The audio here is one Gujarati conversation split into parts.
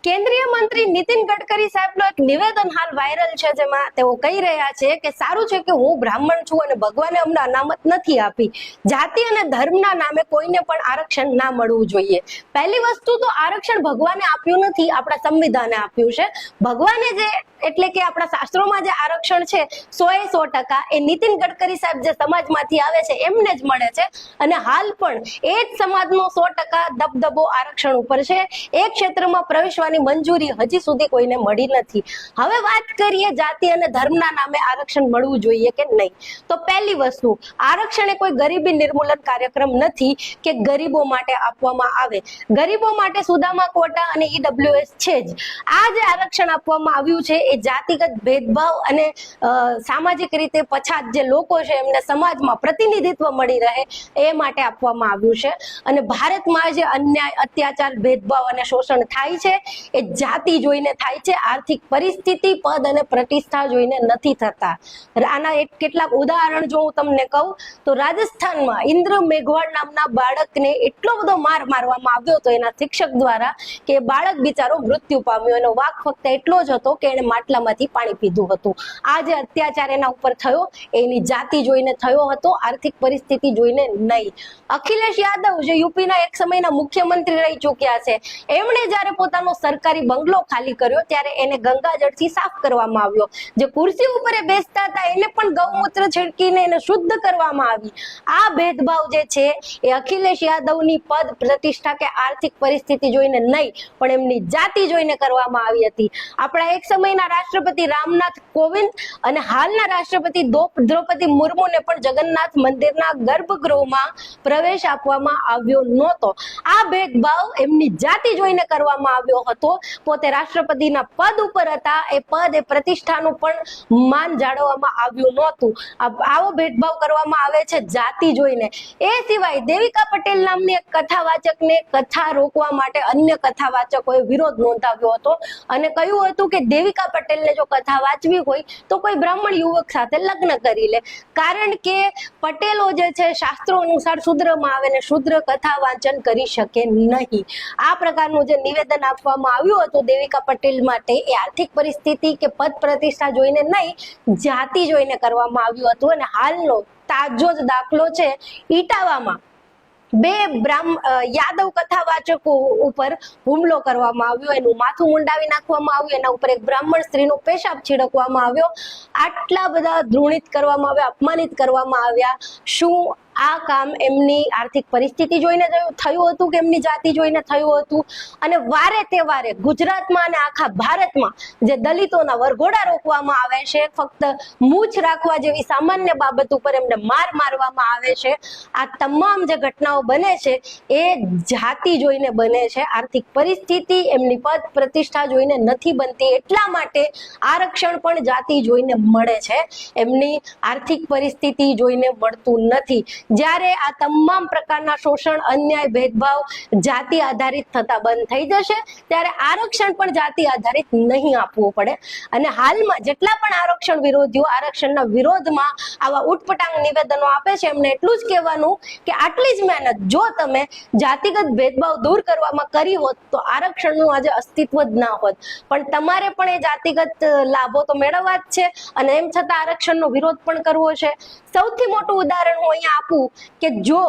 કેન્દ્રીય મંત્રી નીતિન ગડકરી સાહેબનું એક નિવેદન હાલ વાયરલ છે, જેમાં તેઓ કહી રહ્યા છે કે સારું છે કે હું બ્રાહ્મણ છું અને ભગવાને અમને અનામત નથી આપી, જાતિ અને ધર્મના નામે કોઈને પણ આરક્ષણ ના મળવું જોઈએ। પહેલી વસ્તુ તો આરક્ષણ ભગવાને આપ્યું નથી, આપણા સંવિધાને આપ્યું છે। ભગવાને જે એટલે કે આપણા શાસ્ત્રોમાં જે આરક્ષણ છે 100% એ નીતિન ગડકરી સાહેબ જે સમાજમાંથી આવે છે એમને જ મળે છે અને હાલ પણ એ જ સમાજનો 100% દબદબો આરક્ષણ ઉપર છે। એ ક્ષેત્રમાં પ્રવેશવાની મંજૂરી હજી સુધી કોઈને મળી નથી। હવે વાત કરીએ જાતિ અને ધર્મના નામે આરક્ષણ મળવું જોઈએ કે નહીં, તો પહેલી વસ્તુ આરક્ષણ એ કોઈ ગરીબી નિર્મૂલન કાર્યક્રમ નથી કે ગરીબો માટે આપવામાં આવે। ગરીબો માટે સુદામા કોટા અને ઈડબ્લ્યુએસ છે જ। આ જે આરક્ષણ આપવામાં આવ્યું છે એ જાતિગત ભેદભાવ અને સામાજિક રીતે પછાત જે લોકો છે એમને સમાજમાં પ્રતિનિધિત્વ મળી રહે એ માટે આપવામાં આવ્યું છે। અને ભારતમાં જે અન્યાય, અત્યાચાર, ભેદભાવ અને શોષણ થાય છે એ જાતિ જોઈને થાય છે, આર્થિક પરિસ્થિતિ, પદ અને પ્રતિષ્ઠા જોઈને નથી થતા। આના કેટલાક ઉદાહરણ જો હું તમને કહું તો રાજસ્થાનમાં ઇન્દ્ર મેઘવાડ નામના બાળકને એટલો બધો માર મારવામાં આવ્યો હતો એના શિક્ષક દ્વારા કે બાળક બિચારો મૃત્યુ પામ્યો। એનો વાક ફક્ત એટલો જ હતો કે એને માટલામાંથી પાણી પીધું હતું। આ જે અત્યાચાર એના ઉપર થયો એની જાતિ જોઈને થયો હતો, આર્થિક પરિસ્થિતિ જોઈને નહીં। અખિલેશ યાદવ જે યુપીના એક સમયના મુખ્યમંત્રી રહી ચૂક્યા છે, એમણે જ્યારે પોતાનો સરકારી બંગલો ખાલી કર્યો ત્યારે એને ગંગાજળથી સાફ કરવામાં આવ્યો। જે ખુરશી ઉપર બેસતા હતા એને પણ ગૌમૂત્ર છિડકીને એને શુદ્ધ કરવામાં આવી। આ ભેદભાવ જે છે એ અખિલેશ યાદવની પદ, પ્રતિષ્ઠા કે આર્થિક પરિસ્થિતિ જોઈને નહીં પણ એમની જાતિ જોઈને કરવામાં આવી હતી। આપણા એક સમયના રાષ્ટ્રપતિ રામનાથ કોવિંદ અને હાલના રાષ્ટ્રપતિ દ્રૌપદી મુર્મુને પણ જગન્નાથ મંદિરના ગર્ભગૃહમાં પ્રવેશ આપવામાં આવ્યો નહોતો। આ ભેદભાવ એમની જાતિ જોઈને કરવામાં આવ્યો હતો। પોતે રાષ્ટ્રપતિના પદ ઉપર હતા, એ પદ, એ પ્રતિષ્ઠાનું પણ માન જાળવવામાં આવ્યું નહોતું। આવો ભેદભાવ કરવામાં આવે છે જાતિ જોઈને। એ સિવાય દેવિકા પટેલ નામની એક કથાવાચકને કથા રોકવા માટે અન્ય કથાવાચકોએ વિરોધ નોંધાવ્યો હતો અને કહ્યું હતું કે દેવિકા પટેલને જો કથા વાંચવી હોય તો કોઈ બ્રાહ્મણ યુવક સાથે લગ્ન કરી લે, કારણ કે પટેલો જે છે શાસ્ત્રો અનુસાર શુદ્રમાં આવે ને શુદ્ર કથા વાંચન કરી શકે નહીં। આ પ્રકારનું જે નિવેદન આપવામાં આવ્યું હતું દેવિકા પટેલ માટે એ આર્થિક પરિસ્થિતિ કે પદ પ્રતિષ્ઠા જોઈને નહીં, જાતિ જોઈને કરવામાં આવ્યું હતું। અને હાલનો તાજો જ દાખલો છે ઇટાવામાં બે યાદવ કથાવાચકો ઉપર હુમલો કરવામાં આવ્યો, એનું માથું મુંડાવી નાખવામાં આવ્યું, એના ઉપર એક બ્રાહ્મણ સ્ત્રીનો પેશાબ છીડકવામાં આવ્યો। આટલા બધા ધૃણિત કરવામાં આવ્યા, અપમાનિત કરવામાં આવ્યા। શું આ કામ એમની આર્થિક પરિસ્થિતિ જોઈને થયું હતું કે એમની જાતિ જોઈને થયું હતું? અને વારે તે વારે ગુજરાતમાં અને આખા ભારતમાં જે દલિતોના વરઘોડા રોકવામાં આવે છે, ફક્ત મૂછ રાખવા જેવી સામાન્ય બાબત ઉપર એમને મારવામાં આવે છે, આ તમામ જે ઘટનાઓ બને છે એ જાતિ જોઈને બને છે। આર્થિક પરિસ્થિતિ, એમની પદ પ્રતિષ્ઠા જોઈને નથી બનતી, એટલા માટે આરક્ષણ પણ જાતિ જોઈને મળે છે, એમની આર્થિક પરિસ્થિતિ જોઈને મળતું નથી। જ્યારે આ તમામ પ્રકારના શોષણ, અન્યાય, ભેદભાવ જાતિ આધારિત થતા બંધ થઈ જશે ત્યારે આરક્ષણ પણ જાતિ આધારિત નહીં આપવું પડે। અને હાલમાં જેટલા પણ આરક્ષણ વિરોધીઓ આરક્ષણના વિરોધમાં આવા ઉટપટાંગ નિવેદનો આપે છે એમને એટલું જ કહેવાનું કે આટલી જ મહેનત જો તમે જાતિગત ભેદભાવ દૂર કરવામાં કરી હોત તો આરક્ષણનું આજે અસ્તિત્વ જ ના હોત, પણ તમારે પણ એ જાતિગત લાભો તો મેળવવા જ છે અને એમ છતાં આરક્ષણનો વિરોધ પણ કરવો છે। સૌથી મોટું ઉદાહરણ હું અહીંયા આપું કે જો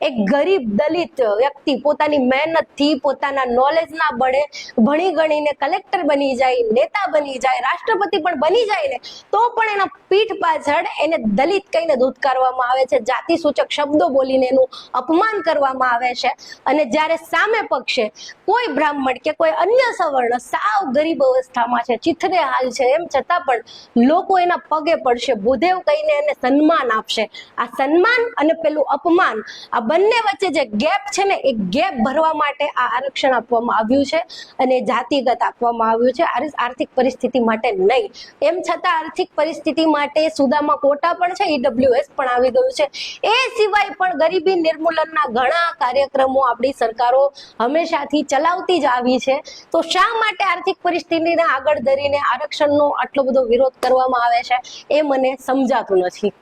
એક ગરીબ દલિત વ્યક્તિ પોતાની મહેનતથી, પોતાના નોલેજના બળે ભણી ગણીને કલેક્ટર બની જાય, નેતા બની જાય, રાષ્ટ્રપતિ પણ બની જાય ને તો પણ એના પીઠ પાછળ એને દલિત કહીને ધૂતકારવામાં આવે છે, જાતિ સૂચક શબ્દો બોલીને એનું અપમાન કરવામાં આવે છે। અને જ્યારે સામે પક્ષે કોઈ બ્રાહ્મણ કે કોઈ અન્ય સવર્ણ સાવ ગરીબ અવસ્થામાં છે, ચિથરે હાલ છે, એમ છતાં પણ લોકો એના પગે પડશે, ભૂદેવ કહીને એને સન્માન આપશે। આ સન્માન અને પેલું અપમાન, આ બંને વચ્ચે જે ગેપ છે ને એ ગેપ ભરવા માટે આ આરક્ષણ આપવામાં આવ્યું છે અને જાતિગત આપવામાં આવ્યું છે, આર્થિક પરિસ્થિતિ માટે નહીં। એમ છતાં આર્થિક પરિસ્થિતિ માટે સુદામા કોટા પણ છે, ઈડબ્લ્યુએસ પણ આવી ગયું છે। એ સિવાય પણ ગરીબી નિર્મૂલનના ઘણા કાર્યક્રમો આપણી સરકારો હંમેશાથી ચલાવતી જ આવી છે, તો શા માટે આર્થિક પરિસ્થિતિને આગળ ધરીને આરક્ષણનો આટલો બધો વિરોધ કરવામાં આવે છે એ મને સમજાતું નથી।